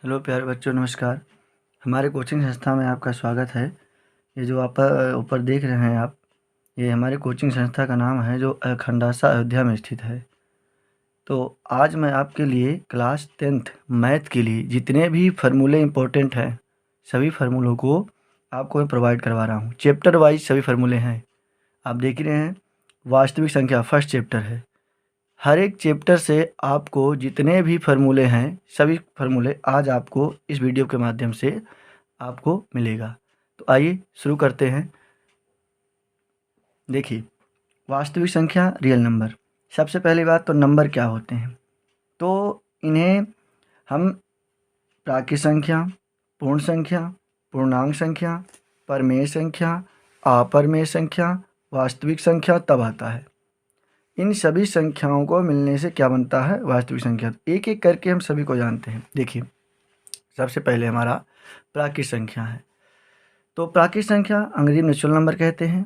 Hello प्यारे बच्चों, नमस्कार। हमारे कोचिंग संस्था में आपका स्वागत है। ये जो आप ऊपर देख रहे हैं आप, ये हमारे कोचिंग संस्था का नाम है जो खंडासा अयोध्या में स्थित है। तो आज मैं आपके लिए क्लास 10th मैथ के लिए जितने भी फार्मूले इम्पोर्टेंट हैं, सभी फार्मूलों को आपको मैं प्रोवाइड करवा रहा हूँ। चैप्टर वाइज सभी फार्मूले हैं। आप देख रहे हैं, वास्तविक संख्या फर्स्ट चैप्टर है। हर एक चैप्टर से आपको जितने भी फार्मूले हैं, सभी फार्मूले आज आपको इस वीडियो के माध्यम से आपको मिलेगा। तो आइए शुरू करते हैं। देखिए, वास्तविक संख्या, रियल नंबर। सबसे पहली बात तो नंबर क्या होते हैं, तो इन्हें हम प्राकृत संख्या, पूर्ण संख्या, पूर्णांक संख्या, परमेय संख्या, अपरमेय संख्या, वास्तविक संख्या तब आता है। इन सभी संख्याओं को मिलने से क्या बनता है, वास्तविक संख्या। एक एक करके हम सभी को जानते हैं। देखिए, सबसे पहले हमारा प्राकृत संख्या है। तो प्राकृत संख्या अंग्रेजी में नेचुरल नंबर कहते हैं।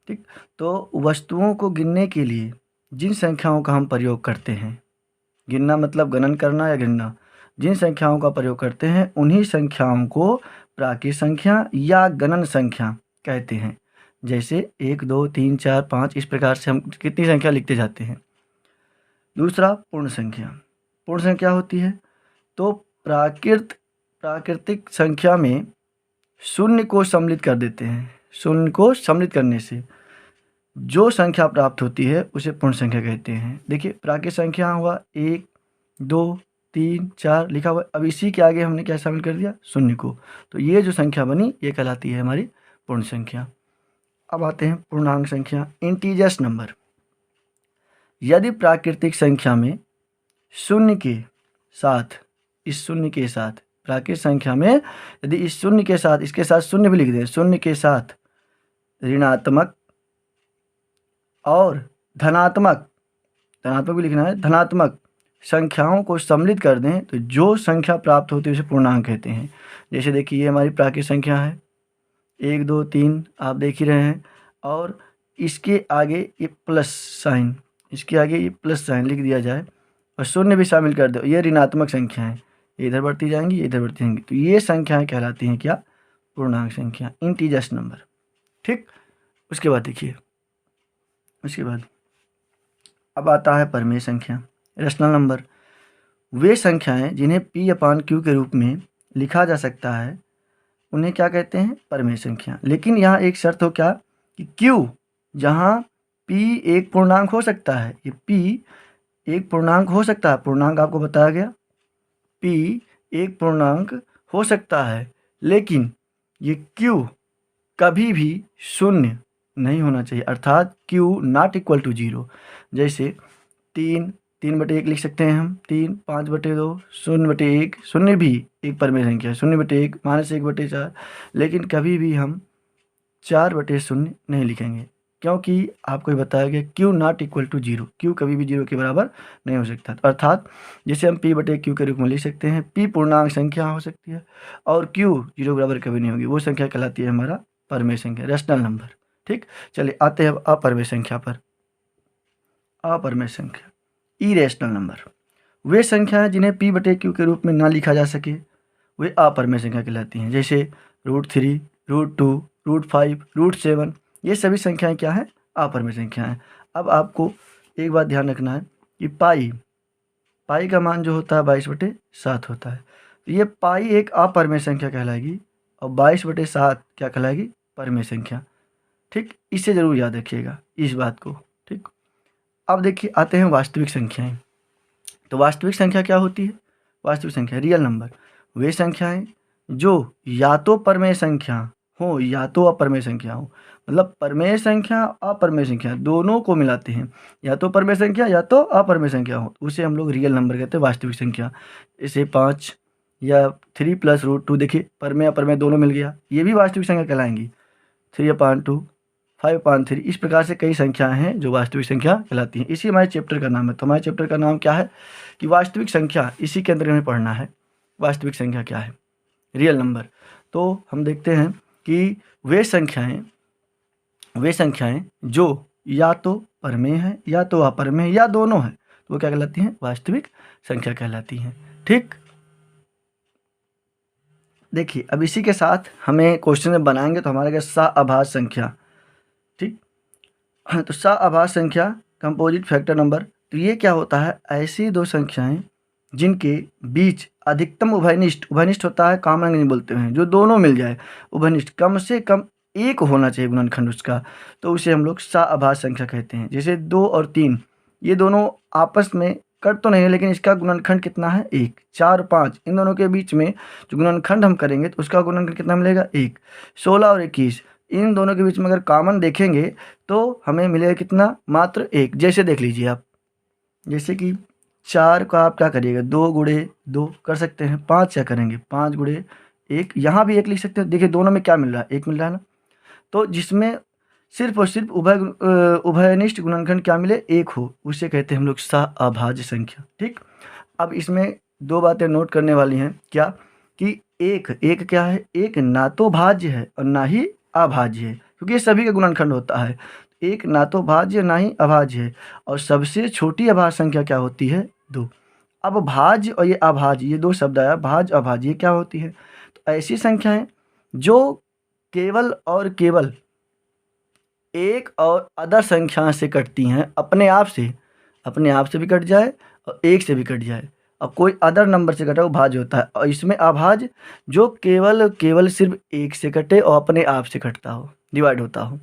ठीक, तो वस्तुओं को गिनने के लिए जिन संख्याओं का हम प्रयोग करते हैं, गिनना मतलब गणन करना या गिनना, जिन संख्याओं का प्रयोग करते हैं उन्हीं संख्याओं को प्राकृत संख्या या गणन संख्या कहते हैं। जैसे 1 2 3 4 5 इस प्रकार से हम कितनी संख्या लिखते जाते हैं। दूसरा पूर्ण संख्या। पूर्ण संख्या होती है तो प्राकृतिक संख्या में शून्य को सम्मिलित कर देते हैं। शून्य को सम्मिलित करने से जो संख्या प्राप्त होती है उसे पूर्ण संख्या कहते हैं। देखिए, प्राकृतिक संख्या हुआ 1 2 3 4 लिखा हुआ, अब इसी के आगे हमने क्या शामिल कर दिया, शून्य को। तो ये जो संख्या बनी ये कहलाती है हमारी पूर्ण संख्या। अब आते हैं पूर्णांक संख्या, इंटीजर्स नंबर। यदि प्राकृतिक संख्या में शून्य के साथ, इस शून्य के साथ, प्राकृतिक संख्या में यदि इस शून्य के साथ, इसके साथ शून्य भी लिख दें, शून्य के साथ ऋणात्मक और धनात्मक, धनात्मक भी लिखना है, धनात्मक संख्याओं को सम्मिलित कर दें तो जो संख्या प्राप्त होती है उसे पूर्णांक कहते हैं। जैसे देखिए, ये हमारी प्राकृतिक संख्या है 1 2 3, आप देख ही रहे हैं, और इसके आगे ये प्लस साइन, इसके आगे ये प्लस साइन लिख दिया जाए और शून्य भी शामिल कर दो, ये ऋणात्मक संख्या है, इधर बढ़ती जाएंगी इधर बढ़ती जाएंगी, तो ये संख्याएं कहलाती हैं क्या, पूर्णांक संख्या, इंटीजर्स नंबर। ठीक, उसके बाद देखिए, उसके बाद अब आता है परमेय संख्या, रेशनल नंबर। वे संख्याएं जिन्हें P/Q के रूप में लिखा जा सकता है उन्हें क्या कहते हैं, परमेय संख्या। लेकिन यहाँ एक शर्त हो, क्या कि Q, जहाँ P एक पूर्णांक हो सकता है, ये P एक पूर्णांक हो सकता है, पूर्णांक आपको बताया गया, P एक पूर्णांक हो सकता है, लेकिन ये Q कभी भी शून्य नहीं होना चाहिए, अर्थात Q नॉट इक्वल टू 0। जैसे 3/1 लिख सकते हैं हम, 3 5/2, 0/1, शून्य भी एक परमेय संख्या है, 0/1 -1/4, लेकिन कभी भी हम 4/0 नहीं लिखेंगे, क्योंकि आपको ये बताया गया Q not equal to 0, Q कभी भी 0 के बराबर नहीं हो सकता। तो अर्थात जैसे हम P/Q के रूप में लिख सकते हैं, P पूर्णांक संख्या हो सकती है और Q 0 के बराबर कभी नहीं होगी, वो संख्या कहलाती है हमारा परमेय संख्या, रेशनल नंबर। ठीक, चलिए आते हैं अब अपरमेय संख्या पर। अपरमेय संख्या, इरेशनल नंबर। वे संख्याएं जिन्हें P/Q के रूप में ना लिखा जा सके वे अपरमेय संख्या कहलाती हैं। जैसे √3, √2, √5, √7, ये सभी संख्याएं क्या हैं, अपरमेय संख्या हैं। अब आपको एक बात ध्यान रखना है कि पाई का मान जो होता है 22/7 होता है, तो ये पाई एक अपरमेय संख्या कहलाएगी और 22/7 क्या कहलाएगी, परमेय संख्या। ठीक, इसे ज़रूर याद रखिएगा इस बात को। ठीक, अब देखिए आते हैं वास्तविक संख्याएं। तो वास्तविक संख्या क्या होती है, वास्तविक संख्या, रियल नंबर, वे संख्याएं जो या तो परमेय संख्या हो या तो अपरमेय संख्या हो, मतलब परमेय संख्या अपरमेय संख्या दोनों को मिलाते हैं, या तो परमेय संख्या या तो अपरमेय संख्या हो, उसे हम लोग रियल नंबर कहते हैं, वास्तविक संख्या। जैसे 5 या 3 + √2, देखिए परमेय अपरमेय दोनों मिल गया, ये भी वास्तविक संख्या कहलाएंगी। 3/2, 5/3, इस प्रकार से कई संख्याएं हैं जो वास्तविक संख्या कहलाती हैं। इसी हमारे चैप्टर का नाम है। तो हमारे चैप्टर का नाम क्या है कि वास्तविक संख्या, इसी के अंदर हमें पढ़ना है वास्तविक संख्या क्या है, रियल नंबर। तो हम देखते हैं कि वे संख्याएं जो या तो परमेय हैं या तो अपरमेय या दोनों हैं, तो वो क्या कहलाती हैं, वास्तविक संख्या कहलाती हैं। ठीक, देखिए अब इसी के साथ हमें क्वेश्चन में बनाएंगे तो हमारा क्या सआभाज्य संख्या, ठीक। हाँ, तो सआभाज्य संख्या कंपोजिट फैक्टर नंबर, तो ये क्या होता है, ऐसी दो संख्याएं जिनके बीच अधिकतम उभयनिष्ठ, उभयनिष्ठ होता है कॉमन नहीं बोलते हैं, जो दोनों मिल जाए, उभयनिष्ठ कम से कम एक होना चाहिए गुणनखंड उसका, तो उसे हम लोग सआभाज्य संख्या कहते हैं। जैसे 2 और 3 ये दोनों आपस में कट तो नहीं है, लेकिन इसका गुणनखंड कितना है, 1। 4 और 5 इन दोनों के बीच में जो गुणनखंड हम करेंगे तो उसका गुणनखंड कितना मिलेगा, 1। 16 और 21 इन दोनों के बीच में अगर कॉमन देखेंगे तो हमें मिलेगा कितना, मात्र 1। जैसे देख लीजिए आप, जैसे कि 4 का आप क्या करिएगा, 2 गुणे 2 कर सकते हैं, 5 क्या करेंगे, 5 गुणे 1, यहाँ भी 1 लिख सकते हैं। देखिए दोनों में क्या मिल रहा है, 1 मिल रहा है ना, तो जिसमें सिर्फ और सिर्फ उभयनिष्ठ गुणनखंड क्या मिले, 1 हो, उसे कहते हैं हम लोग सअभाज्य संख्या, ठीक। अब इसमें दो बातें नोट करने वाली हैं, क्या कि एक क्या है, एक ना तो भाज्य है और ना ही अभाज्य है, क्योंकि ये सभी का गुणनखंड होता है। एक ना तो भाज्य ना ही अभाज्य है, और सबसे छोटी अभाज्य संख्या क्या होती है, 2। अब भाज्य और ये अभाज्य, ये दो शब्द आया, भाज्य अभाज्य, ये क्या होती है, तो ऐसी संख्याएं जो केवल और केवल एक और अदर संख्या से कटती हैं, अपने आप से भी कट जाए और एक से भी कट जाए, अब कोई अदर नंबर से कटा वो भाज्य होता है। और इसमें अभाज्य जो केवल केवल सिर्फ एक से कटे और अपने आप से कटता हो, डिवाइड होता हो,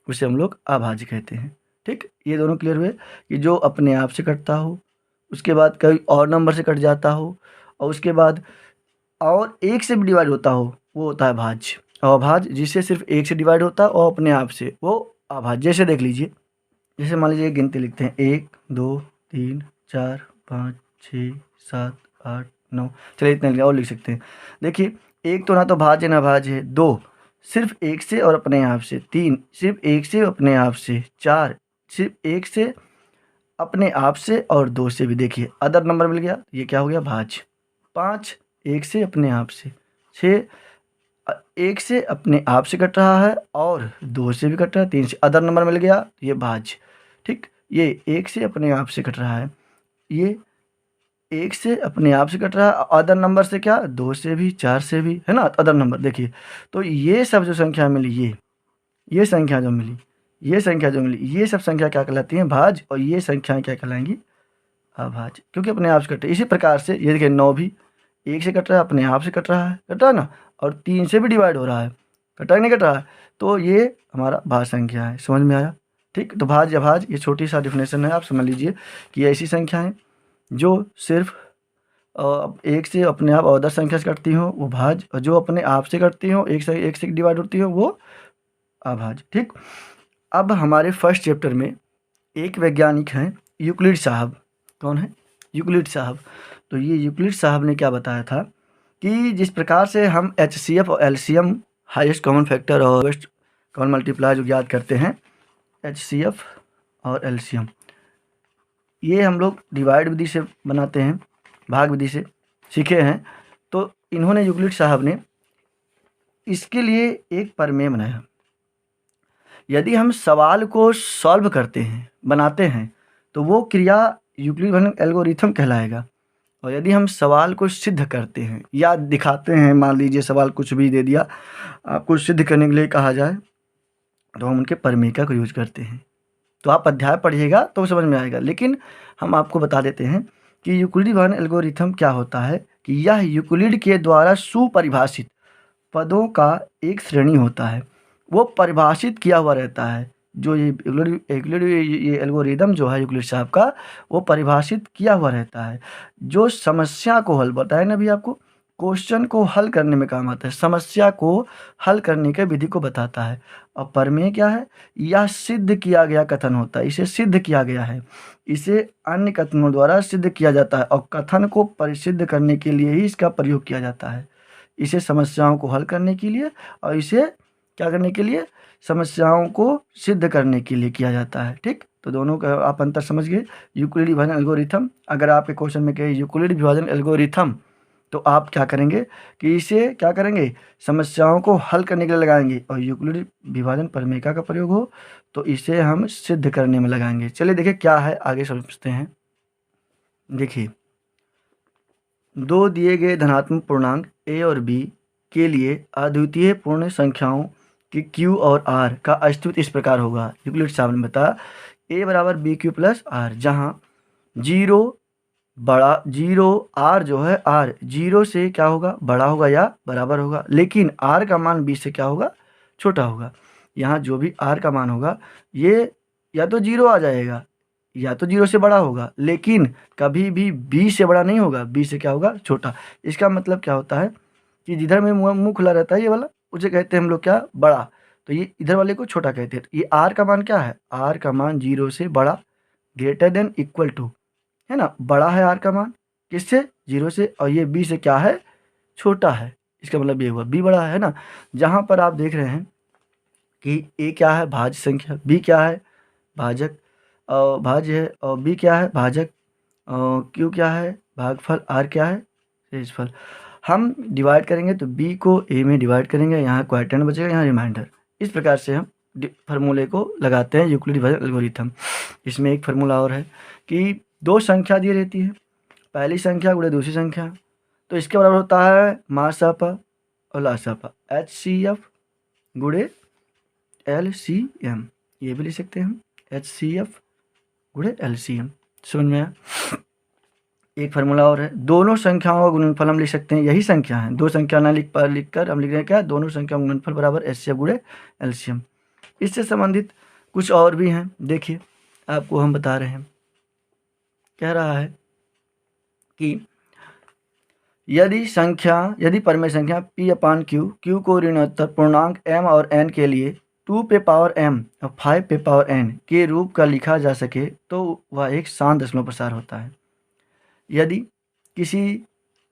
उसे हम लोग अभाज्य कहते हैं, ठीक। ये दोनों क्लियर हुए, कि जो अपने आप से कटता हो, उसके बाद कोई और नंबर से कट जाता हो, और उसके बाद और एक से भी डिवाइड होता हो, वो होता है भाज्य। और अभाज्य जिससे सिर्फ एक से डिवाइड होता है और अपने आप से, वो अभाज्य। जैसे देख लीजिए, जैसे मान लीजिए गिनती लिखते हैं, 1 2 3 4 5 6 7 8 9, चलिए इतने और लिख सकते हैं। देखिए एक तो ना तो भाज्य ना भाज्य है, 2 सिर्फ एक से और अपने आप से, 3 सिर्फ एक से अपने आप से, 4 सिर्फ एक से अपने आप से और 2 से भी, देखिए अदर नंबर मिल गया, ये क्या हो गया, भाज्य। 5 एक से अपने आप से, 6 एक से अपने आप से कट रहा है और 2 से भी कट रहा है, 3 से अदर नंबर मिल गया, ये भाज्य, ठीक। ये एक से अपने आप से कट रहा है, ये एक से अपने आप से कट रहा है, अदर नंबर से क्या, 2 से भी, 4 से भी, है ना, अदर नंबर। देखिए तो ये सब जो संख्या मिली, ये संख्या जो मिली, ये संख्या जो मिली, ये सब संख्या क्या कहलाती हैं, भाज्य, और ये संख्याएं क्या कहलाएंगी, अभाज्य, क्योंकि अपने आप से कटे। इसी प्रकार से ये देखिए 9 भी एक से कट रहा है, अपने आप से कट रहा है, कट रहा है ना, और 3 से भी डिवाइड हो रहा है, कटा नहीं कट रहा है, तो ये हमारा भाज्य संख्या है। समझ में आया, ठीक। तो भाज्य अभाज्य ये छोटी सा डिफिनेशन है, आप समझ लीजिए कि ऐसी संख्या है जो सिर्फ एक से अपने आप और अदर संख्या से कटती हो वो भाज्य, और जो अपने आप से कटती हो, एक से डिवाइड होती हो, वो अभाज्य, ठीक। अब हमारे फर्स्ट चैप्टर में एक वैज्ञानिक हैं यूक्लिड साहब। कौन है, यूक्लिड साहब। तो ये यूक्लिड साहब ने क्या बताया था कि जिस प्रकार से हम HCF और LCM, हाईएस्ट कॉमन फैक्टर और लोएस्ट कॉमन मल्टीप्लाई जो याद करते हैं, HCF और LCM, ये हम लोग डिवाइड विधि से बनाते हैं, भाग विधि से सीखे हैं। तो इन्होंने, यूक्लिड साहब ने, इसके लिए एक प्रमेय बनाया। यदि हम सवाल को सॉल्व करते हैं, बनाते हैं, तो वो क्रिया यूक्लिड एल्गोरिथम कहलाएगा। और यदि हम सवाल को सिद्ध करते हैं या दिखाते हैं, मान लीजिए सवाल कुछ भी दे दिया, आपको सिद्ध करने के लिए कहा जाए, तो हम उनके प्रमेयिका को यूज करते हैं। तो आप अध्याय पढ़िएगा तो समझ में आएगा, लेकिन हम आपको बता देते हैं कि यूक्लिड एल्गोरिथम क्या होता है, कि यह यूक्लिड के द्वारा सुपरिभाषित पदों का एक श्रेणी होता है, वो परिभाषित किया हुआ रहता है। जो ये ये एल्गोरिदम जो है यूक्लिड साहब का, वो परिभाषित किया हुआ रहता है, जो समस्या को हल, बताया ना अभी आपको, क्वेश्चन को हल करने में काम आता है, समस्या को हल करने के विधि को बताता है। और प्रमेय क्या है, यह सिद्ध किया गया कथन होता है, इसे सिद्ध किया गया है, इसे अन्य कथनों द्वारा सिद्ध किया जाता है, और कथन को परिसिद्ध करने के लिए ही इसका प्रयोग किया जाता है। इसे समस्याओं को हल करने के लिए और इसे क्या करने के लिए, समस्याओं को सिद्ध करने के लिए किया जाता है, ठीक। तो दोनों का आप अंतर समझ गए। यूक्लिड विभाजन एल्गोरिथम, अगर आपके क्वेश्चन में कहे यूक्लिड विभाजन एल्गोरिथम, तो आप क्या करेंगे कि इसे क्या करेंगे, समस्याओं को हल करने के लिए लगाएंगे, और यूक्लिड विभाजन प्रमेयिका का प्रयोग हो तो इसे हम सिद्ध करने में लगाएंगे। चलिए देखिए क्या है, आगे समझते हैं। देखिए, दो दिए गए धनात्मक पूर्णांक a और b के लिए अद्वितीय पूर्ण संख्याओं कि Q और R का अस्तित्व इस प्रकार होगा। यूक्लिड साहब ने बताया A बराबर BQ प्लस R, जहाँ जीरो R जो है R 0 से क्या होगा, बड़ा होगा या बराबर होगा, लेकिन R का मान 20 से क्या होगा, छोटा होगा। यहाँ जो भी R का मान होगा ये या तो 0 आ जाएगा या तो 0 से बड़ा होगा, लेकिन कभी भी 20 से बड़ा नहीं होगा, 20 से क्या होगा, छोटा। इसका मतलब क्या होता है कि जिधर में मुंह खुला रहता है ये वाला, उसे कहते हैं हम लोग क्या, बड़ा। तो ये इधर वाले को छोटा कहते हैं। तो ये R का मान क्या है, R का मान 0 से बड़ा, ग्रेटर देन इक्वल टू, है ना, बड़ा है R का मान किससे, 0 से, और ये B से क्या है, छोटा है। इसका मतलब ये हुआ B बड़ा है ना। जहाँ पर आप देख रहे हैं कि A क्या है, भाज्य संख्या, B क्या है, भाजक भाज्य है, और B क्या है, भाजक, Q क्या है, भागफल, R क्या है, शेषफल। हम डिवाइड करेंगे तो B को A में डिवाइड करेंगे, यहाँ क्वाड्रेंट बचेगा, यहाँ रिमाइंडर। इस प्रकार से हम फार्मूले को लगाते हैं यूक्लिड डिवीजन एल्गोरिथम। इसमें एक फार्मूला और है कि दो संख्या दी रहती है, पहली संख्या गुणे दूसरी संख्या, तो इसके बराबर होता है मासापा और लासापा, HCF गुणे LCM, ये भी लिख सकते हैं हम, HCF गुणे LCM। समझ में आया। एक फार्मूला और है, दोनों संख्याओं का गुणनफल हम लिख सकते हैं, यही संख्या है, दो संख्या ना लिख कर हम लिख रहे हैं क्या, दोनों संख्याओं का गुणनफल बराबर HCF गुणे LCM। इससे संबंधित कुछ और भी हैं, देखिए आपको हम बता रहे हैं। कह रहा है कि यदि परमेय संख्या P/Q को ऋणोत्तर पूर्णांक m और n के लिए 2 पे पावर m और 5 पे पावर n के रूप का लिखा जा सके तो वह एक शांत दशमलव प्रसार होता है। यदि किसी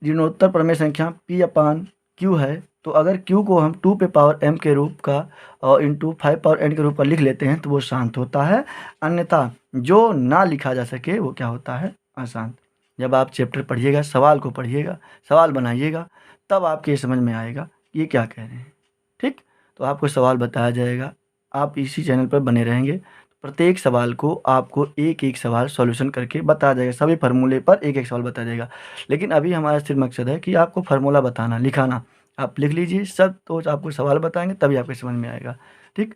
ऋणोत्तर परमेय संख्या P/Q है तो अगर Q को हम 2 पे पावर m के रूप का और इंटू 5 पावर n के रूप का लिख लेते हैं तो वो शांत होता है, अन्यथा जो ना लिखा जा सके वो क्या होता है, अशांत। जब आप चैप्टर पढ़िएगा, सवाल को पढ़िएगा, सवाल बनाइएगा, तब आपके समझ में आएगा ये क्या कह रहे हैं। ठीक, तो आपको सवाल बताया जाएगा, आप इसी चैनल पर बने रहेंगे, प्रत्येक सवाल को आपको एक एक सवाल सॉल्यूशन करके बताया जाएगा, सभी फार्मूले पर एक एक सवाल बताया जाएगा। लेकिन अभी हमारा सिर्फ मकसद है कि आपको फार्मूला बताना, लिखाना, आप लिख लीजिए सब, तो आपको सवाल बताएंगे तभी आपके समझ में आएगा। ठीक,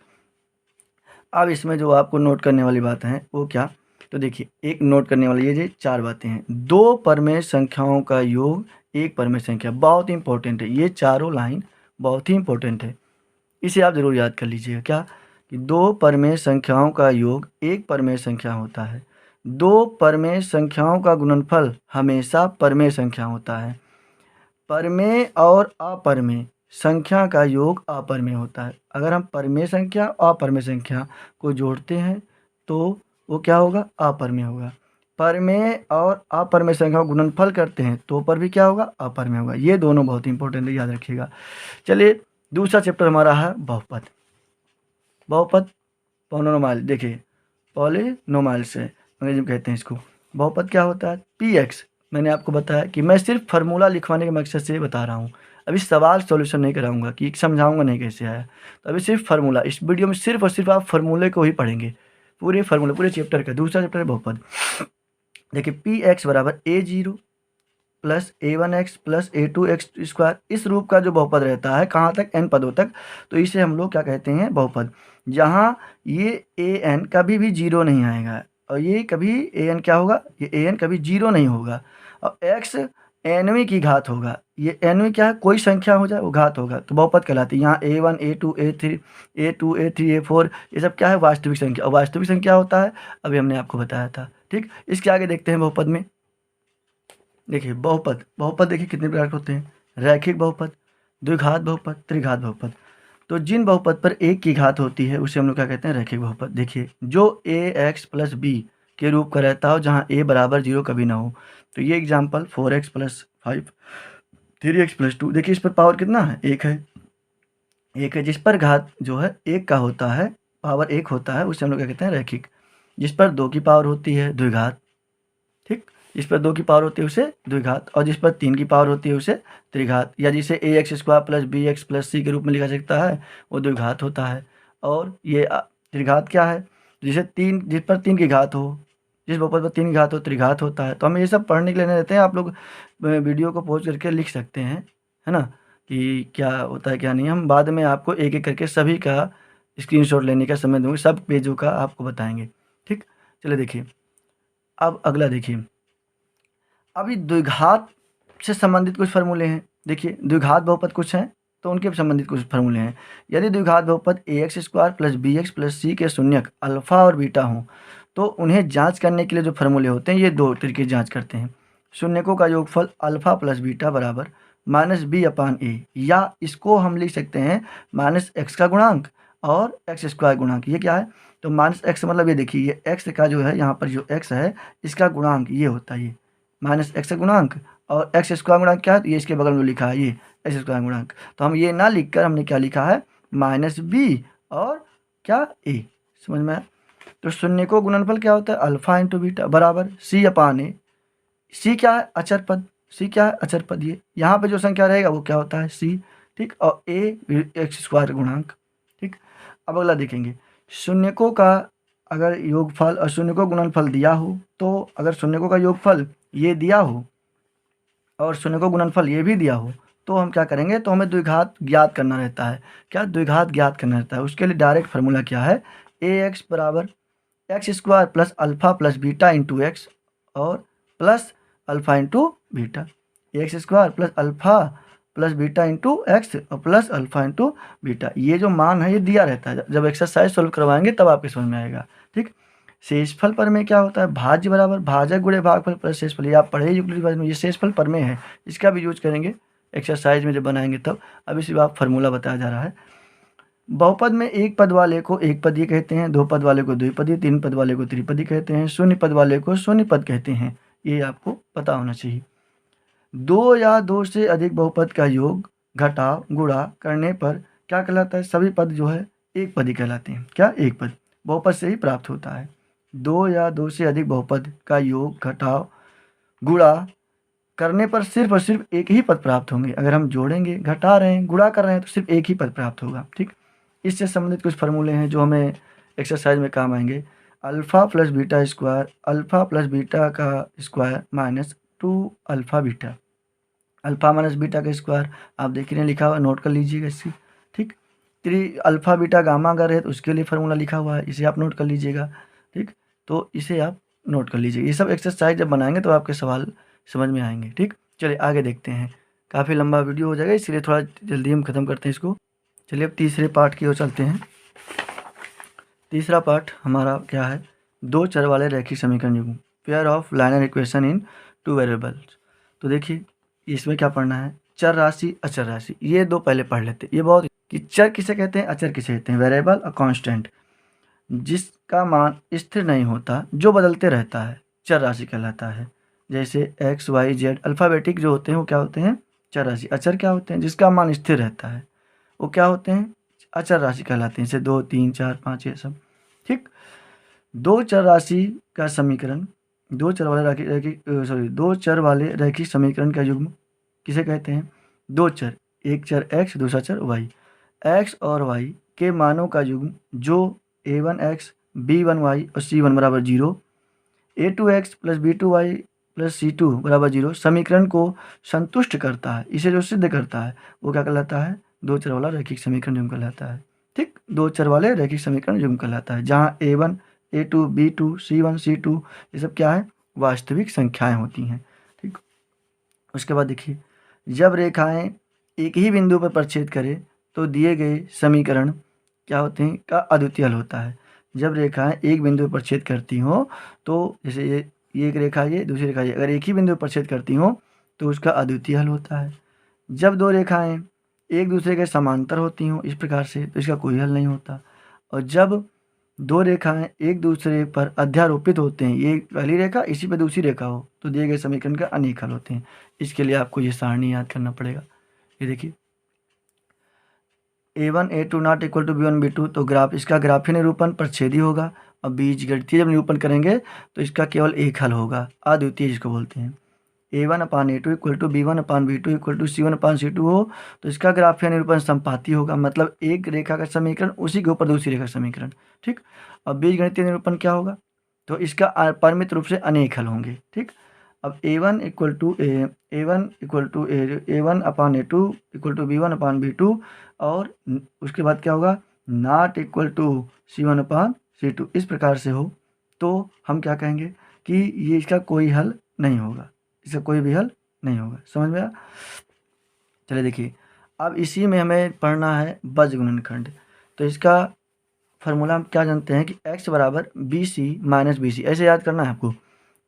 अब इसमें जो आपको नोट करने वाली बातें हैं वो क्या, तो देखिए एक नोट करने वाली ये 4 बातें हैं। दो परमेय संख्याओं का योग एक परमेय संख्या, बहुत ही इंपॉर्टेंट है, ये चारों लाइन बहुत ही इंपॉर्टेंट है, इसे आप ज़रूर याद कर लीजिएगा। क्या कि दो परमेय संख्याओं का योग एक परमेय संख्या होता है, दो परमेय संख्याओं का गुणनफल हमेशा परमेय संख्या होता है, परमेय और अपरमेय संख्या का योग अपरमेय होता है। अगर हम परमेय संख्या और अपरमेय संख्या को जोड़ते हैं तो वो क्या होगा, अपरमेय होगा। परमेय और अपरमेय संख्या का गुणनफल करते हैं तो पर भी क्या होगा, अपरमेय होगा। ये दोनों बहुत इंपॉर्टेंट है, याद रखिएगा। चलिए दूसरा चैप्टर हमारा है बहुपद। बहुपद पॉलिनोमियल, देखिए पॉलिनोमियल से अंग्रेजी में कहते हैं इसको। बहुपद क्या होता है, PX। मैंने आपको बताया कि मैं सिर्फ फार्मूला लिखवाने के मकसद से बता रहा हूँ, अभी सवाल सॉल्यूशन नहीं कराऊंगा कि समझाऊंगा नहीं कैसे आया, तो अभी सिर्फ फार्मूला, इस वीडियो में सिर्फ और सिर्फ आप फार्मूले को ही पढ़ेंगे, पूरे फार्मूले, पूरे चैप्टर का। दूसरा चैप्टर है बहुपद। देखिए PX बराबर A0 plus A1x plus A2x square, इस रूप का जो बहुपद रहता है कहाँ तक, n पदों तक, तो इसे हम लोग क्या कहते हैं, बहुपद। जहाँ ये an कभी भी 0 नहीं आएगा और ये कभी an क्या होगा, ये an कभी 0 नहीं होगा, और x nवीं की घात होगा। ये nवीं क्या है, कोई संख्या हो जाए वो घात होगा तो बहुपद कहलाती है। यहाँ A1 A2 A3 A2 A3 A4 ये सब क्या है, वास्तविक संख्या, और वास्तविक संख्या होता है, अभी हमने आपको बताया था। ठीक, इसके आगे देखते हैं बहुपद में। देखिए बहुपद देखिए कितने प्रकार के होते हैं, रैखिक बहुपद, द्विघात बहुपद, त्रिघात बहुपद। तो जिन बहुपद पर एक की घात होती है उसे हम लोग क्या कहते हैं, रैखिक बहुपद। देखिए जो AX प्लस B के रूप का रहता हो जहाँ A बराबर 0 कभी ना हो, तो ये example 4x plus 5 3x plus 2। देखिए इस पर पावर कितना है, एक है। जिस पर घात जो है एक का होता है, पावर एक होता है, उसे हम लोग क्या कहते हैं, रैखिक। जिस पर 2 की पावर होती है द्विघात, ठीक, जिस पर 2 की पावर होती है उसे द्विघात, और जिस पर 3 की पावर होती है उसे त्रिघात, या जिसे AX square plus BX plus C के रूप में लिखा सकता है वो द्विघात होता है। और ये त्रिघात क्या है, जिस पर 3 की घात हो, जिस बहुपद पर 3 की घात हो त्रिघात होता है। तो हम ये सब पढ़ने के लिए नहीं रहते हैं, आप लोग वीडियो को पॉज करके लिख सकते हैं, है ना। कि क्या होता है क्या नहीं। हम बाद में आपको एक एक करके सभी का स्क्रीनशॉट लेने का समय दूंगे, सब पेजों का आपको बताएंगे। ठीक, चलिए देखिए अब अगला देखिए, अभी द्विघात से संबंधित कुछ फार्मूले हैं। देखिए द्विघात बहुपद कुछ हैं तो उनके संबंधित कुछ फार्मूले हैं। यदि द्विघात बहुपद ax square plus B X plus C के शून्यक अल्फा और बीटा हों तो उन्हें जांच करने के लिए जो फार्मूले होते हैं ये दो तरीके जांच करते हैं। शून्यकों का योगफल अल्फा प्लस बीटा बराबर माइनस बी अपान ए, या इसको हम लिख सकते हैं माइनस एक्स का गुणांक और एक्स स्क्वायर गुणांक। ये क्या है, तो माइनस एक्स मतलब ये देखिए ये एक्स का जो है यहाँ पर जो एक्स है इसका गुणांक ये होता है, ये माइनस एक्स गुणांक, और एक्स स्क्वायर गुणांक क्या है, ये इसके बगल में लिखा है ये एक्स स्क्वायर गुणांक। तो हम ये ना लिखकर हमने क्या लिखा है माइनस बी और क्या ए, समझ में आया। तो शून्य को गुणनफल क्या होता है अल्फा इंटू बीटा बराबर सी अपान ए। सी क्या है अचर पद, सी क्या है अचर पद, ये यहाँ पे जो संख्या रहेगा वो क्या होता है सी। ठीक, और ए एक्स स्क्वायर गुणांक। ठीक, अब अगला देखेंगे शून्यकों का अगर योगफल और शून्य को गुणनफल दिया हो, तो अगर शून्यकों का योगफल ये दिया हो और शून्य को गुणनफल ये भी दिया हो तो हम क्या करेंगे, तो हमें द्विघात ज्ञात करना रहता है। क्या द्विघात ज्ञात करना रहता है, उसके लिए डायरेक्ट फार्मूला क्या है ए एक्स बराबर X square plus alpha plus beta into X और plus alpha into beta. X square plus alpha plus beta into X और प्लस अल्फा इंटू बीटा, ये जो मान है ये दिया रहता है। जब एक्सरसाइज सोल्व करवाएंगे तब आपके समझ में आएगा। ठीक, शेषफल पर में क्या होता है भाज्य बराबर भाजक गुणे भागफल प्लस शेषफल, ये आप पढ़े यूक्लिड में, ये शेषफल पर में है, इसका भी यूज करेंगे एक्सरसाइज में जब बनाएंगे तब। अभी सिर्फ आप फार्मूला बताया जा रहा है। बहुपद में एक पद वाले को एक पदी कहते हैं, दो पद वाले को द्विपदी, तीन पद वाले को त्रिपदी कहते हैं, शून्य पद वाले को शून्य पद कहते हैं, ये आपको पता होना चाहिए। दो या दो से अधिक बहुपद का योग घटाव गुणा करने पर क्या कहलाता है, सभी पद जो है एक पदी कहलाते हैं। क्या एक पद बहुपद से ही प्राप्त होता है। दो या दो से अधिक बहुपद का योग घटाव गुणा करने पर सिर्फ और सिर्फ एक ही पद प्राप्त होंगे। अगर हम जोड़ेंगे, घटा रहे हैं, गुणा कर रहे हैं तो सिर्फ एक ही पद प्राप्त होगा। ठीक, इससे संबंधित कुछ फार्मूले हैं जो हमें एक्सरसाइज में काम आएंगे। Alpha plus beta square alpha plus beta का square minus 2 alpha beta, alpha minus beta का स्क्वायर आप देख रहे हैं लिखा हुआ, नोट कर लीजिएगा इससे। ठीक, अल्फा बीटा गामा अगर है तो उसके लिए फार्मूला लिखा हुआ है, इसे आप नोट कर लीजिएगा। ठीक, तो इसे आप नोट कर लीजिए, ये सब एक्सरसाइज जब बनाएंगे तो आपके सवाल समझ में आएंगे। ठीक, चलिए आगे देखते हैं, काफ़ी लंबा वीडियो हो जाएगा इसलिए थोड़ा जल्दी हम ख़त्म करते हैं इसको। चलिए अब तीसरे पार्ट की ओर चलते हैं। तीसरा पार्ट हमारा क्या है, दो चर वाले रैखिक समीकरण युग्म, pair of liner equation in two variables. तो देखिए इसमें क्या पढ़ना है, चर राशि अचर राशि, ये दो पहले पढ़ लेते हैं। ये बहुत कि चर किसे कहते हैं अचर किसे कहते हैं, वेरिएबल और कांस्टेंट, जिसका मान स्थिर नहीं होता जो बदलते रहता है चर राशि कहलाता है। जैसे एक्स वाई जेड अल्फ़ाबेटिक जो होते हैं वो क्या होते हैं चर राशि। अचर क्या होते हैं, जिसका मान स्थिर रहता है वो क्या होते हैं अचर राशि कहलाते हैं, जैसे 2 3 4 5 ये सब। ठीक, दो चर राशि का समीकरण, दो चर वाले रैखिक समीकरण का युग्म किसे कहते हैं, दो चर, एक चर x दूसरा चर y, x और y के मानों का युग्म जो a1x b1y और c1 बराबर 0, a2x plus b2y plus c2 बराबर 0 समीकरण को संतुष्ट करता है। इसे जो सिद्ध करता है वो क्या कहलाता है, दो चर वाला रैखिक समीकरण युग्म कहलाता है। ठीक, दो चर वाले रैखिक समीकरण युग्म कहलाता है, जहाँ a1 a2 b2 c1 c2 ये सब क्या है वास्तविक संख्याएं होती हैं। ठीक, उसके बाद देखिए जब रेखाएं एक ही बिंदु पर प्रक्षेद करें तो दिए गए समीकरण क्या होते हैं का अद्वितीय हल होता है। जब रेखाएं एक बिंदु पर प्रक्षेद करती हो तो जैसे ये एक रेखा ये दूसरी रेखा ये, अगर एक ही बिंदु पर प्रक्षेद करती हो तो उसका अद्वितीय हल होता है। जब दो रेखाएं एक दूसरे के समांतर होती हों इस प्रकार से तो इसका कोई हल नहीं होता। और जब दो रेखाएं एक दूसरे पर अध्यारोपित होते हैं, ये पहली रेखा इसी पे दूसरी रेखा हो तो दिए गए समीकरण का अनेक हल होते हैं। इसके लिए आपको ये सारणी याद करना पड़ेगा। ये देखिए a1 a2 not equal to b1 b2, तो ग्राफ इसका ग्राफीय निरूपण प्रच्छेदी होगा और बीजगणितीय जब निरूपण करेंगे तो इसका केवल एक हल होगा, अद्वितीय जिसको बोलते हैं। a1 upon a2 equal to b1 upon b2 equal to c1 upon c2 हो तो इसका ग्राफीय निरूपण संपाती होगा, मतलब एक रेखा का समीकरण उसी के ऊपर दूसरी रेखा का समीकरण। ठीक, और बीजगणितीय निरूपण क्या होगा, तो इसका परिमित रूप से अनेक हल होंगे। ठीक, अब A1 equal to A1 equal to A1 upon A2 equal to B1 upon B2, और उसके बाद क्या होगा, not equal to C1 upon C2, इस प्रकार से हो तो हम क्या कहेंगे कि ये इसका कोई हल नहीं होगा, इसका कोई भी हल नहीं होगा। समझ में आया? चलिए देखिए, अब इसी में हमें पढ़ना है बीजगुणनखंड। तो इसका फार्मूला हम क्या जानते हैं कि x बराबर B C minus B C, ऐसे याद करना है आपको,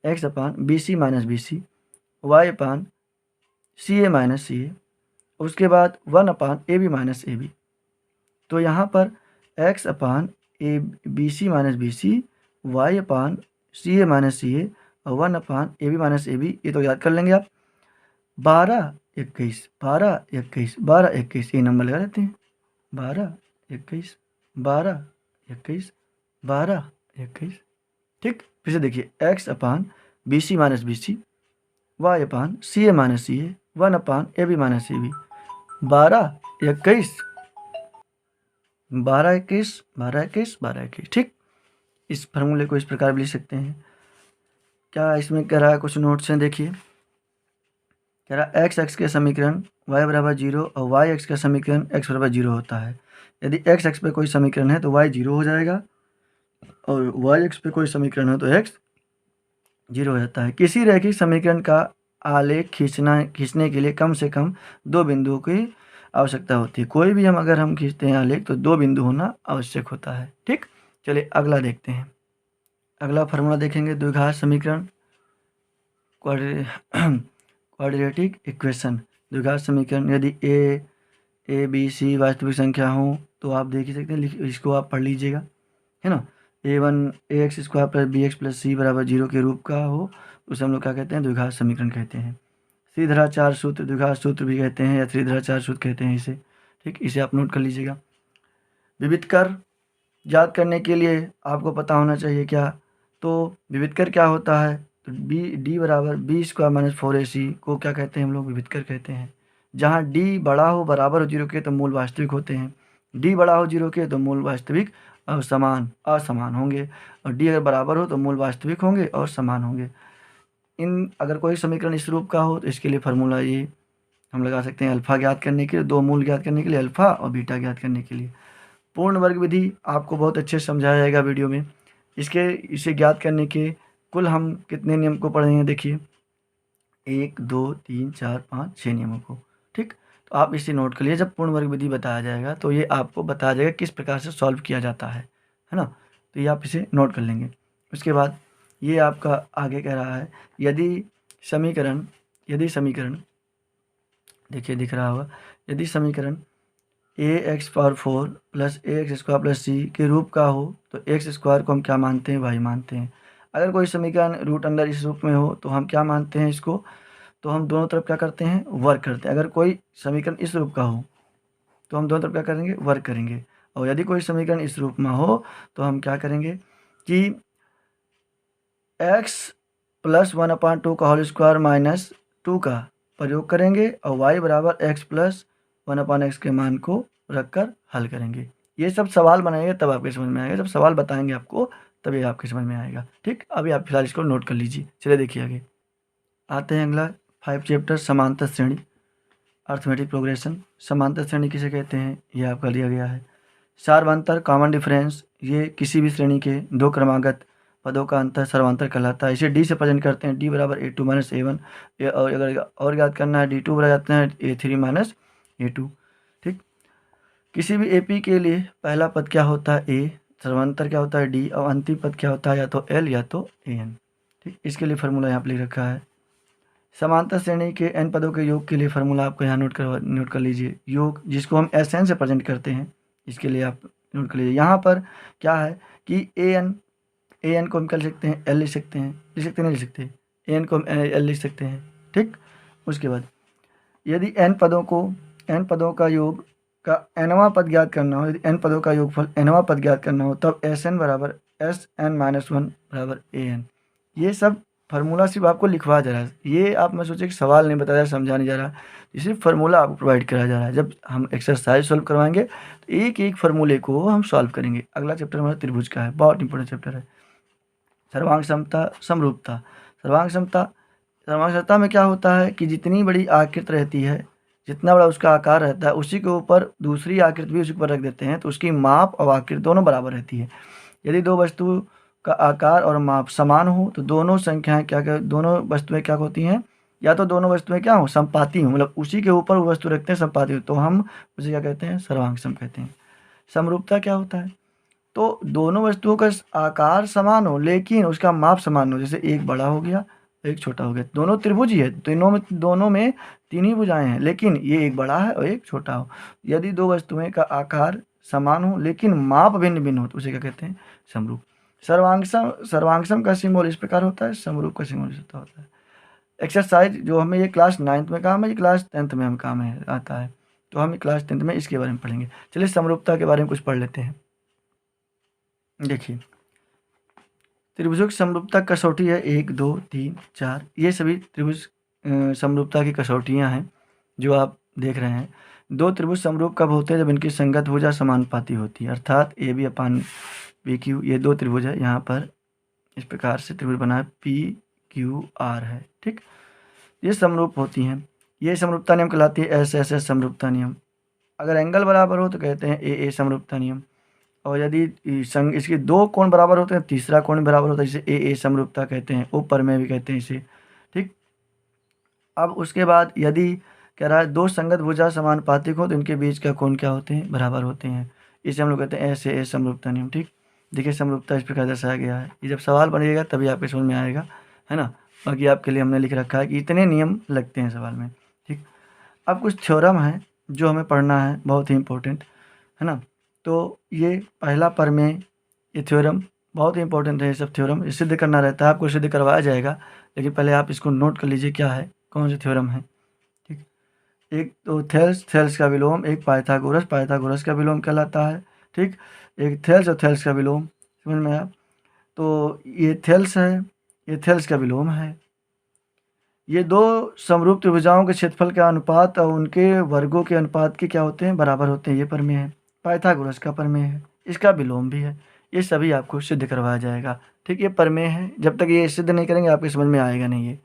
x upon B C minus B C, Y upon C A minus C A, उसके बाद 1 upon A B minus A B. तो यहाँ पर x upon A B C minus B C, Y upon C A minus C A, और 1 upon A B minus A B, ये तो याद कर लेंगे आप। 12 21 12 21 12 21, ये नंबर लगा देते हैं, 12 21 12 21 12 21। ठीक, फिर से देखिए, x upon B C minus B C, Y upon C A minus C A, 1 upon A B minus A B, 12 21 12 21 12 21 12 21। ठीक, इस फार्मूले को इस प्रकार भी लिख सकते हैं। क्या इसमें कह रहा है, कुछ नोट्स हैं, देखिए कह रहा है x के समीकरण y बराबर 0 और y का समीकरण x बराबर 0 होता है। यदि x पे कोई समीकरण है तो y 0 हो जाएगा, और y पे कोई समीकरण है तो x 0 हो जाता है। किसी रैखिक समीकरण का आलेख खींचने के लिए कम से कम 2 बिंदुओं की आवश्यकता होती है। कोई भी अगर हम खींचते हैं आलेख तो 2 बिंदु होना आवश्यक होता है। ठीक, चलिए अगला देखते हैं। अगला फार्मूला देखेंगे, द्विघात समीकरण, क्वाड्रेटिक इक्वेशन, द्विघात समीकरण। यदि ए बी सी वास्तविक संख्या हो तो आप देख ही सकते हैं, इसको आप पढ़ लीजिएगा, है ना। A1 ax square plus B X plus C बराबर 0 के रूप का हो, उसे हम लोग क्या कहते हैं, द्विघात समीकरण कहते हैं। त्रिघाताचार सूत्र द्विघात सूत्र भी कहते हैं, या त्रिघाताचार सूत्र कहते हैं इसे। ठीक, इसे आप नोट कर लीजिएगा। विविध कर याद करने के लिए आपको पता होना चाहिए क्या, तो विविध कर क्या होता है, तो डी बराबर बी स्क्वायर माइनस 4ac को क्या कहते हैं हम लोग, विविध कर कहते हैं। जहाँ डी बड़ा हो, बराबर हो 0 के, तो मूल वास्तविक होते हैं। डी बड़ा हो 0 के तो मूल वास्तविक असमान होंगे, और डी अगर बराबर हो तो मूल वास्तविक होंगे और समान होंगे। इन अगर कोई समीकरण इस रूप का हो तो इसके लिए फार्मूला ये हम लगा सकते हैं, अल्फा ज्ञात करने के लिए, 2 मूल ज्ञात करने के लिए अल्फा, और बीटा ज्ञात करने के लिए। पूर्ण वर्ग विधि आपको बहुत अच्छे से समझाया जाएगा वीडियो में। इसे ज्ञात करने के कुल हम कितने नियम को पढ़े हैं, देखिए 1 2 3 4 5 6 नियमों को। ठीक, तो आप इसे नोट कर लिए, जब पूर्ण वर्ग विधि बताया जाएगा तो ये आपको बताया जाएगा किस प्रकार से सॉल्व किया जाता है ना। तो ये आप इसे नोट कर लेंगे। उसके बाद ये आपका आगे कह रहा है, यदि समीकरण देखिए दिख रहा होगा, यदि समीकरण ax power 4 plus ax square plus C के रूप का हो तो एक्स स्क्वायर को हम क्या मानते हैं, y मानते हैं। अगर कोई समीकरण रूट अंडर इस रूप में हो तो हम क्या मानते हैं इसको, तो हम दोनों तरफ क्या करते हैं, वर्क करते हैं। अगर कोई समीकरण इस रूप का हो तो हम दोनों तरफ क्या करेंगे, वर्क करेंगे। और यदि कोई समीकरण इस रूप में हो तो हम क्या करेंगे कि x प्लस 1/2 का होल स्क्वायर माइनस 2 का प्रयोग करेंगे, और y बराबर x प्लस 1/x के मान को रखकर हल करेंगे। ये सब सवाल बनाएंगे तब आपके समझ में आएगा, जब सवाल बताएंगे आपको तभी आपके समझ में आएगा। ठीक, अभी आप फिलहाल इसको नोट कर लीजिए। चलिए देखिए आगे आते हैं, अगला 5 चैप्टर समांतर श्रेणी, अर्थमेटिक प्रोग्रेशन। समांतर श्रेणी किसे कहते हैं, ये आपका दिया गया है। सार्वंतर कॉमन डिफरेंस, ये किसी भी श्रेणी के 2 क्रमागत पदों का अंतर सर्वांतर कहलाता है। इसे डी से प्रेजेंट करते हैं, डी बराबर A2 माइनस A1, और अगर और याद करना है D2 बराबर जाते हैं A3 माइनस A2। ठीक, किसी भी AP के लिए पहला पद क्या होता है, A, सर्वांतर क्या होता है D, और अंतिम पद क्या होता है, या तो L या तो AN। ठीक, इसके लिए फार्मूला यहाँ पर लिख रखा है। समांतर श्रेणी के n पदों के योग के लिए फार्मूला आपको यहाँ नोट कर लीजिए। योग जिसको हम SN से प्रेजेंट करते हैं, इसके लिए आप नोट कर लीजिए। यहाँ पर क्या है कि AN को हम क्या लिख सकते हैं, L लिख सकते हैं, नहीं लिख सकते, AN को हम L लिख सकते हैं। ठीक, उसके बाद यदि n पदों का योग का nवां पद ज्ञात करना हो, यदि n पदों का योगफल nवां पद ज्ञात करना हो, तब SN बराबर SN-1 बराबर AN। ये सब फार्मूला सिर्फ आपको लिखवा जा रहा है, ये आप मैं सोचे कि सवाल नहीं बताया, समझा नहीं जा रहा, ये सिर्फ फार्मूला आपको प्रोवाइड कराया जा रहा है। जब हम एक्सरसाइज सॉल्व करवाएंगे तो एक एक फार्मूले को हम सॉल्व करेंगे। अगला चैप्टर हमारा त्रिभुज का है, बहुत इंपॉर्टेंट चैप्टर है। सर्वांग समता समरूपता, सर्वांग समता सर्वांग में क्या होता है कि जितनी बड़ी आकृति रहती है, जितना बड़ा उसका आकार रहता है, उसी के ऊपर दूसरी आकृति भी उसी के ऊपर रख देते हैं, तो उसकी माप और आकृति दोनों बराबर रहती है। यदि दो वस्तु का आकार और माप समान हो तो दोनों संख्याएं क्या दोनों वस्तुएं क्या होती हैं, या तो दोनों वस्तुएं क्या हो, समपाती हो, मतलब उसी के ऊपर वो वस्तु रखते हैं समपाती हो, तो हम उसे क्या कहते हैं, सर्वांग सम कहते हैं। समरूपता क्या होता है, तो दोनों वस्तुओं का आकार समान हो लेकिन उसका माप समान हो, जैसे एक बड़ा हो गया एक छोटा हो गया, दोनों त्रिभुज ही है, दोनों में तीन ही भुजाएं हैं, लेकिन ये एक बड़ा है और एक छोटा हो। यदि दो वस्तुएं का आकार समान हो लेकिन माप भिन्न भिन्न हो तो उसे क्या कहते हैं, समरूप। सर्वांगसम का सिंबल इस प्रकार होता है, समरूप का सिंबल इस प्रकार होता है। एक्सरसाइज जो हमें ये क्लास 9th में काम है, ये क्लास 10th में हम काम है आता है, तो हम क्लास 10th में इसके बारे में पढ़ेंगे। चलिए समरूपता के बारे में कुछ पढ़ लेते हैं। देखिए, त्रिभुजों की समरूपता कसौटी है 1 2 3 4, ये सभी त्रिभुज समरूपता की कसौटियाँ हैं जो आप देख रहे हैं। दो त्रिभुज समरूप कब होते हैं, जब इनकी संगत भुजा समानुपाती होती है, अर्थात A B upon P Q, ये दो त्रिभुज है, यहाँ पर इस प्रकार से त्रिभुज बना है पी क्यू आर है, ठीक, ये समरूप होती हैं। ये समरूपता नियम कहलाती है एस एस एस समरूपता नियम। अगर एंगल बराबर हो तो कहते हैं ए समरूपता नियम, और यदि इसके दो कोण बराबर होते हैं, तीसरा कोण बराबर होता है, इसे ए समरूपता कहते हैं, ऊपर में भी कहते हैं इसे, ठीक। अब उसके बाद यदि कह रहा है दो संगत भुजा समानुपातिक हो तो इनके बीच का कोण क्या होते हैं, बराबर होते हैं, इसे हम लोग कहते हैं ऐसे ए समरूपता नियम, ठीक। देखिए समरूपता इस प्रकार दर्शाया गया है, ये जब सवाल बनेगा तभी आपके समझ में आएगा, है ना। बाकी आपके लिए हमने लिख रखा है कि इतने नियम लगते हैं सवाल में, ठीक। अब कुछ थ्योरम है जो हमें पढ़ना है, बहुत ही इंपॉर्टेंट, है ना। तो ये पहला प्रमेय, ये थ्योरम बहुत ही इंपॉर्टेंट है, ये सब थ्योरम ये सिद्ध करना रहता है, आपको सिद्ध करवाया जाएगा, लेकिन पहले आप इसको नोट कर लीजिए क्या है, कौन से थ्योरम है, ठीक। एक तो थेल्स का विलोम, एक पाइथागोरस का विलोम कहलाता है, ठीक। एक थेल्स और थेल्स का विलोम, समझ में आया। तो ये थेल्स है, ये थेल्स का विलोम है। ये दो समरूप त्रिभुजाओं के क्षेत्रफल का अनुपात और उनके वर्गों के अनुपात के क्या होते हैं, बराबर होते हैं, ये प्रमेय है। पाइथागोरस का प्रमेय है, इसका विलोम भी है, ये सभी आपको सिद्ध करवाया जाएगा, ठीक। ये प्रमेय है, जब तक ये सिद्ध नहीं करेंगे आपके समझ में आएगा नहीं ये।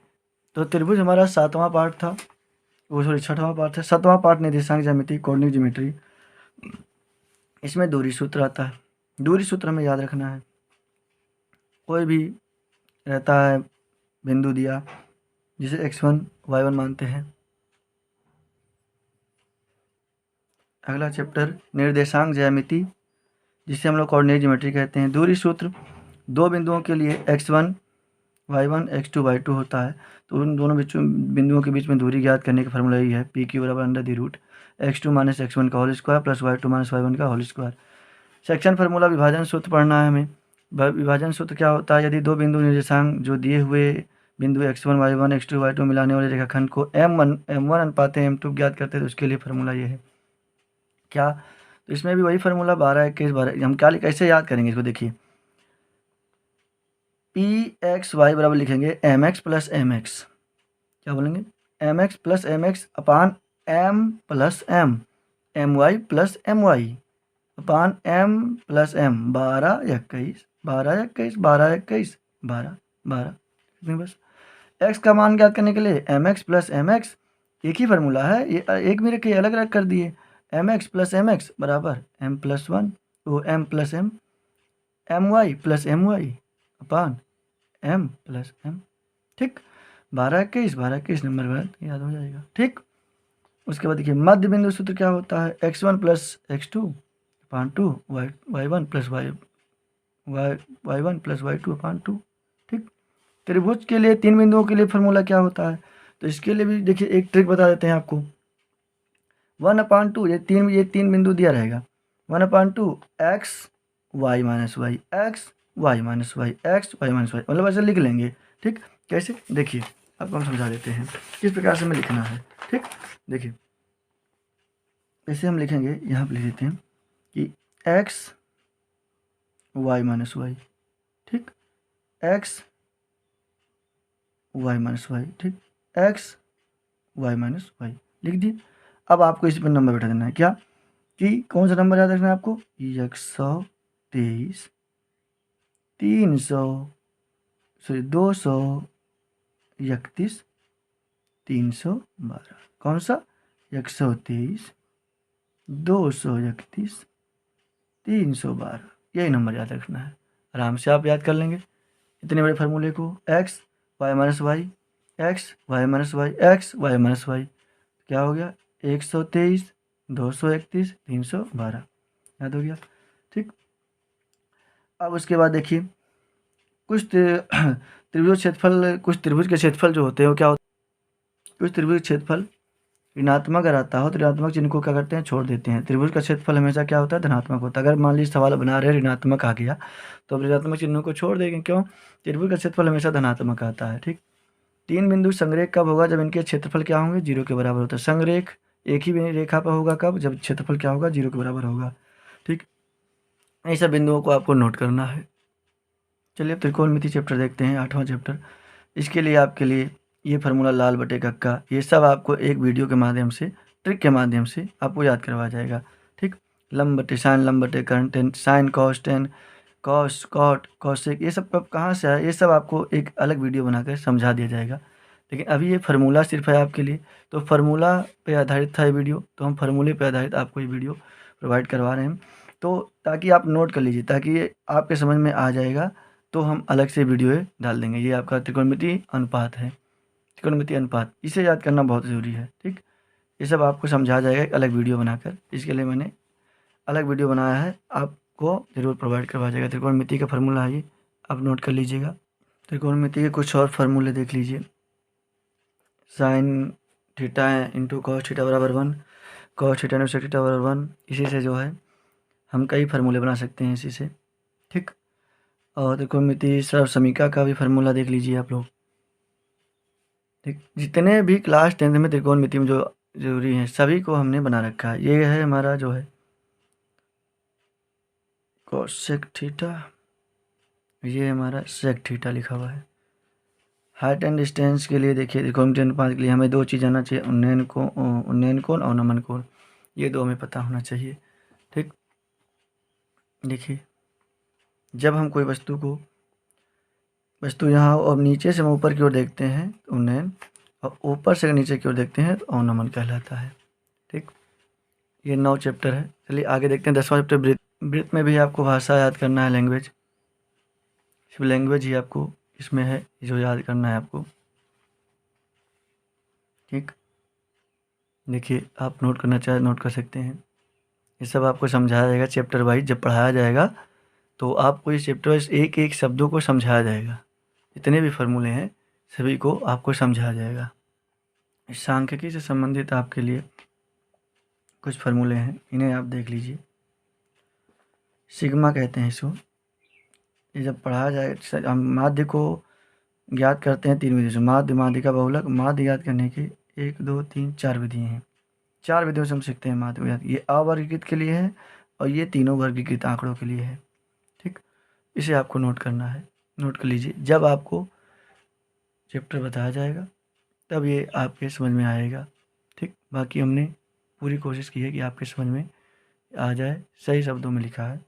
तो त्रिभुज हमारा 7वां पार्ट था, वो सॉरी 6वां पार्ट है। 7वां पार्ट निर्देशांक ज्यामिति, कोऑर्डिनेट ज्योमेट्री, इसमें दूरी सूत्र आता है। दूरी सूत्र हमें याद रखना है, कोई भी रहता है बिंदु दिया जिसे x1 y1 मानते हैं। अगला चैप्टर निर्देशांक ज्यामिति, जिसे हम लोग कोऑर्डिनेट ज्योमेट्री कहते हैं। दूरी सूत्र दो बिंदुओं के लिए x1 y1 x2 y2 होता है, तो उन दोनों बिंदुओं के बीच में दूरी ज्ञात करने का फॉर्मूला यही है, पी क्यू बराबर under the root x2 minus x1 का whole square plus y2 minus y1 का होल स्क्वायर। सेक्शन फार्मूला विभाजन सूत्र पढ़ना है हमें। विभाजन सूत्र क्या होता है, यदि दो बिंदु निर्देशांक जो दिए हुए बिंदु x1 y1 x2 y2 मिलाने वाले रेखाखंड को m1 अनुपात m2 ज्ञात करते हैं, तो उसके लिए फार्मूला ये है क्या, तो इसमें भी वही फार्मूला 12 21 12, हम क्या कैसे याद करेंगे इसको, देखिए पी एक्स वाई बराबर लिखेंगे M X plus M X, क्या बोलेंगे, M X plus M X upon M plus M Y plus M Y अपान एम प्लस एम, 12 21 12 21 12 21 12 12, बस। एक्स का मान ज्ञात करने के लिए M X plus M X, एक ही फार्मूला है, ये एक में रखे अलग अलग कर दिए, M X plus M X बराबर एम प्लस वन, वो M plus M Y plus M Y अपान एम प्लस एम, ठीक। 12 21 नंबर बाद याद हो जाएगा, ठीक। उसके बाद देखिए मध्य बिंदु सूत्र क्या होता है, x1 प्लस x2 अपान 2 y1 plus y1 plus y2 अपान 2, ठीक। त्रिभुज के लिए तीन बिंदुओं के लिए फार्मूला क्या होता है, तो इसके लिए भी देखिए एक ट्रिक बता देते हैं आपको। 1/2, ये तीन बिंदु दिया रहेगा, 1/2 x y minus Y X Y minus Y X Y minus Y, मतलब ऐसे लिख लेंगे, ठीक। कैसे, देखिए आपको हम समझा देते हैं किस प्रकार से हमें लिखना है, ठीक। देखिए ऐसे हम लिखेंगे, यहाँ पर लिख देते हैं कि x y माइनस वाई, ठीक, x y माइनस वाई, ठीक, x y माइनस वाई लिख दिए। अब आपको इस पर नंबर बैठा देना है, क्या कि कौन सा नंबर याद रखना है आपको, 123 300 231 312। कौन सा? 123, 231, 312। यही नंबर याद रखना है। आराम से आप याद कर लेंगे इतने बड़े फार्मूले को। X Y minus Y, X Y minus Y, X Y minus Y, क्या हो गया? 123, 231, 312। याद हो गया? ठीक। अब उसके बाद देखिए कुछ त्रिभुज क्षेत्रफल, कुछ त्रिभुज के क्षेत्रफल जो होते हैं वो क्या होते हैं? कुछ त्रिभुज क्षेत्रफल ऋणात्मक अगर आता हो तो ऋणात्मक चिन्ह को क्या करते हैं? छोड़ देते हैं। त्रिभुज का क्षेत्रफल हमेशा क्या होता है? धनात्मक होता है। अगर मान लीजिए सवाल बना रहे ऋणात्मक आ गया तो अब ऋणात्मक चिन्हों को छोड़ देंगे। क्यों? त्रिभुज का क्षेत्रफल हमेशा धनात्मक आता है। ठीक। 3 बिंदु संरेख कब होगा? जब इनके क्षेत्रफल क्या होंगे? 0 के बराबर होता है। संरेख एक ही रेखा पर होगा कब? जब क्षेत्रफल क्या होगा? 0 के बराबर होगा। ठीक। ऐसा बिंदुओं को आपको नोट करना है। चलिए त्रिकोणमिति चैप्टर देखते हैं, 8वां चैप्टर। इसके लिए आपके लिए ये फार्मूला लाल बटे कक्का, ये सब आपको एक वीडियो के माध्यम से, ट्रिक के माध्यम से आपको याद करवाया जाएगा। ठीक। लंब बटे साइन, लंब बटे कर्न, tan sine cos, tan cos, cot, cosec, ये सब कब कहाँ से आया, ये सब आपको एक अलग वीडियो बनाकर समझा दिया जाएगा। लेकिन अभी ये फार्मूला सिर्फ है आपके लिए, तो फार्मूला पे आधारित था ये वीडियो, तो हम फार्मूले पे आधारित आपको ये वीडियो प्रोवाइड करवा रहे हैं। तो ताकि आप नोट कर लीजिए, ताकि ये आपके समझ में आ जाएगा, तो हम अलग से वीडियो डाल देंगे। ये आपका त्रिकोणमिति अनुपात है, त्रिकोणमिति अनुपात, इसे याद करना बहुत ज़रूरी है। ठीक। ये सब आपको समझा जाएगा एक अलग वीडियो बनाकर, इसके लिए मैंने अलग वीडियो बनाया है, आपको ज़रूर प्रोवाइड करवाया जाएगा। त्रिकोणमिति का फार्मूला है ये, आप नोट कर लीजिएगा। त्रिकोणमिति के कुछ और फार्मूले देख लीजिए। Sine theta into cos theta बराबर 1, cos theta into sec theta बराबर 1। इसी से जो है हम कई फार्मूले बना सकते हैं इसी से। ठीक। और त्रिकोणमिति सर्वसमीका का भी फार्मूला देख लीजिए आप लोग। ठीक। जितने भी क्लास 10th में त्रिकोणमिति में जो जरूरी हैं सभी को हमने बना रखा है। ये है हमारा जो है कोसेक थीटा, ये हमारा सेक थीटा लिखा हुआ है। हाइट एंड डिस्टेंस के लिए देखिए त्रिकोणमिति अनुपात के लिए हमें 2 चीज़ आना चाहिए, उन्नयन कोण और नमन कोण, ये 2 हमें पता होना चाहिए। ठीक। देखिए जब हम कोई वस्तु यहाँ और नीचे से हम ऊपर की ओर देखते हैं तो उन्नयन, और ऊपर से नीचे की ओर देखते हैं तो अवनमन कहलाता है। ठीक। ये 9 चैप्टर है। चलिए आगे देखते हैं 10वां चैप्टर वृत्त। वृत्त में भी आपको भाषा याद करना है, लैंग्वेज, सिर्फ लैंग्वेज ही आपको इसमें है जो याद करना है आपको। ठीक। देखिए आप नोट करना चाहे नोट कर सकते हैं, ये सब आपको समझाया जाएगा चैप्टर वाइज। जब पढ़ाया जाएगा तो आपको इस चैप्टर वाइज एक एक शब्दों को समझाया जाएगा, जितने भी फार्मूले हैं सभी को आपको समझाया जाएगा। सांख्यिकी से संबंधित आपके लिए कुछ फार्मूले हैं, इन्हें आप देख लीजिए। सिग्मा कहते हैं इसको। ये जब पढ़ाया जाए, हम माध्य को ज्ञात करते हैं 3 विधियों से। माध्य, माध्यिका, बहुलक। माध्य ज्ञात करने की 1, 2, 3, 4 विधियाँ हैं। 4 विधियों से हम सीखते हैं माध्य को ज्ञात। ये अवर्गीकृत के लिए है और ये तीनों वर्गीकृत आंकड़ों के लिए है। ठीक। इसे आपको नोट करना है, नोट कर लीजिए। जब आपको चैप्टर बताया जाएगा तब ये आपके समझ में आएगा। ठीक। बाकी हमने पूरी कोशिश की है कि आपके समझ में आ जाए, सही शब्दों में लिखा है।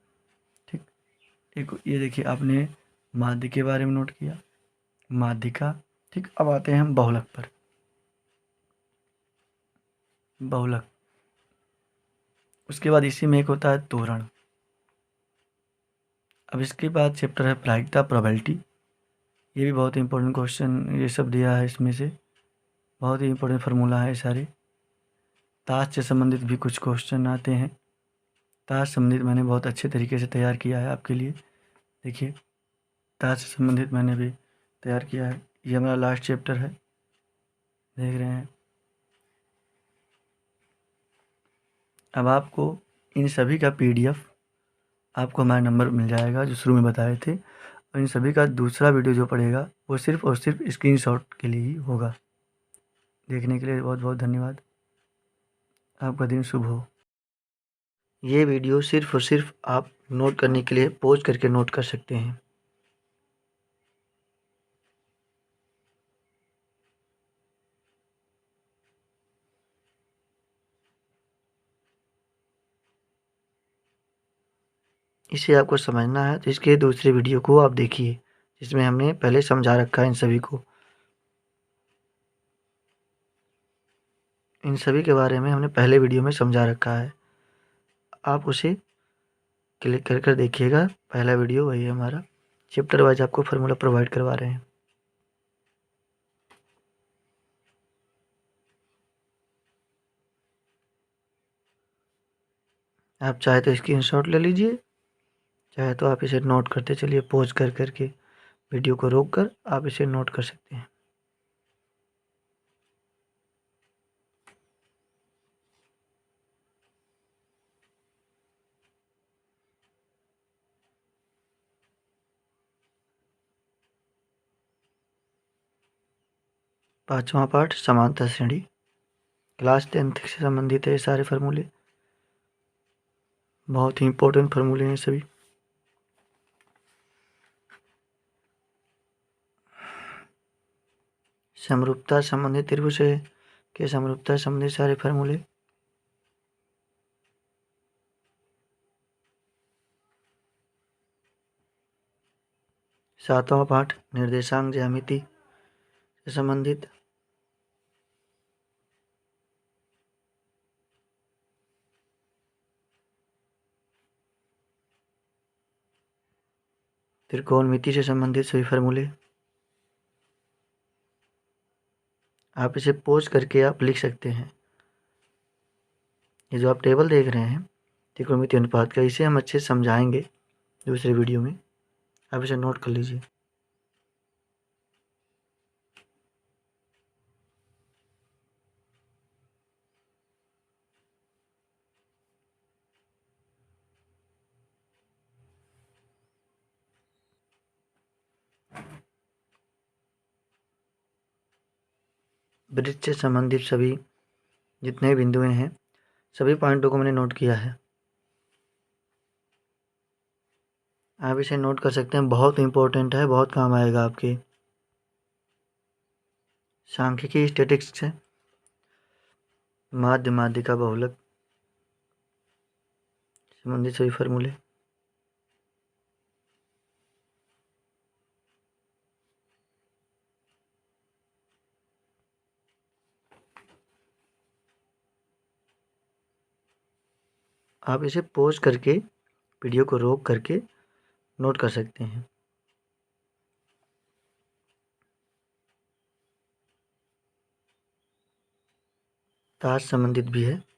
ठीक। एक ये देखिए आपने माध्य के बारे में नोट किया, माध्यिका। ठीक। अब आते हैं हम बहुलक पर। बहुलक, उसके बाद इसी में एक होता है तोरण। अब इसके बाद चैप्टर है प्रायिकता, प्रोबेबिलिटी। ये भी बहुत इंपॉर्टेंट क्वेश्चन ये सब दिया है इसमें से, बहुत ही इंपॉर्टेंट फार्मूला है सारे। ताश से संबंधित भी कुछ क्वेश्चन आते हैं। ताश संबंधित मैंने बहुत अच्छे तरीके से तैयार किया है आपके लिए। देखिए ताश से संबंधित मैंने भी तैयार किया है। ये हमारा लास्ट चैप्टर है, देख रहे हैं। अब आपको इन सभी का PDF आपको हमारा नंबर मिल जाएगा जो शुरू में बताए थे, और इन सभी का दूसरा वीडियो जो पड़ेगा वो सिर्फ और सिर्फ स्क्रीनशॉट के लिए ही होगा। देखने के लिए बहुत बहुत धन्यवाद। आपका दिन शुभ हो। ये वीडियो सिर्फ और सिर्फ आप नोट करने के लिए पॉज करके नोट कर सकते हैं। इसे आपको समझना है तो इसके दूसरे वीडियो को आप देखिए, जिसमें हमने पहले समझा रखा है इन सभी को। इन सभी के बारे में हमने पहले वीडियो में समझा रखा है, आप उसे क्लिक कर कर देखिएगा। पहला वीडियो वही है हमारा, चैप्टर वाइज आपको फार्मूला प्रोवाइड करवा रहे हैं। आप चाहे तो स्क्रीनशॉट ले लीजिए, चाहे तो आप इसे नोट करते चलिए, पॉज कर करके वीडियो को रोक कर आप इसे नोट कर सकते हैं। पांचवा पाठ समांतर श्रेणी, क्लास 10th से संबंधित है। सारे फार्मूले बहुत ही इंपॉर्टेंट फार्मूले हैं सभी। समरूपता संबंधित त्रिभुज के समरूपता संबंधित सारे फार्मूले। सातवां पाठ निर्देशांक ज्यामिति से संबंधित। त्रिकोणमिति से संबंधित सभी फार्मूले। आप इसे पॉज करके आप लिख सकते हैं। ये जो आप टेबल देख रहे हैं त्रिकोणमिति अनुपात का, इसे हम अच्छे से समझाएंगे दूसरे वीडियो में, आप इसे नोट कर लीजिए। वृत्त से संबंधित सभी जितने बिंदुएं हैं सभी पॉइंटों को मैंने नोट किया है, आप इसे नोट कर सकते हैं। बहुत इंपॉर्टेंट है, बहुत काम आएगा आपके। सांख्यिकी स्टैटिस्टिक्स है, माध्य माध्यिका बहुलक संबंधित सभी फार्मूले। आप इसे पॉज करके वीडियो को रोक करके नोट कर सकते हैं। तार संबंधित भी है।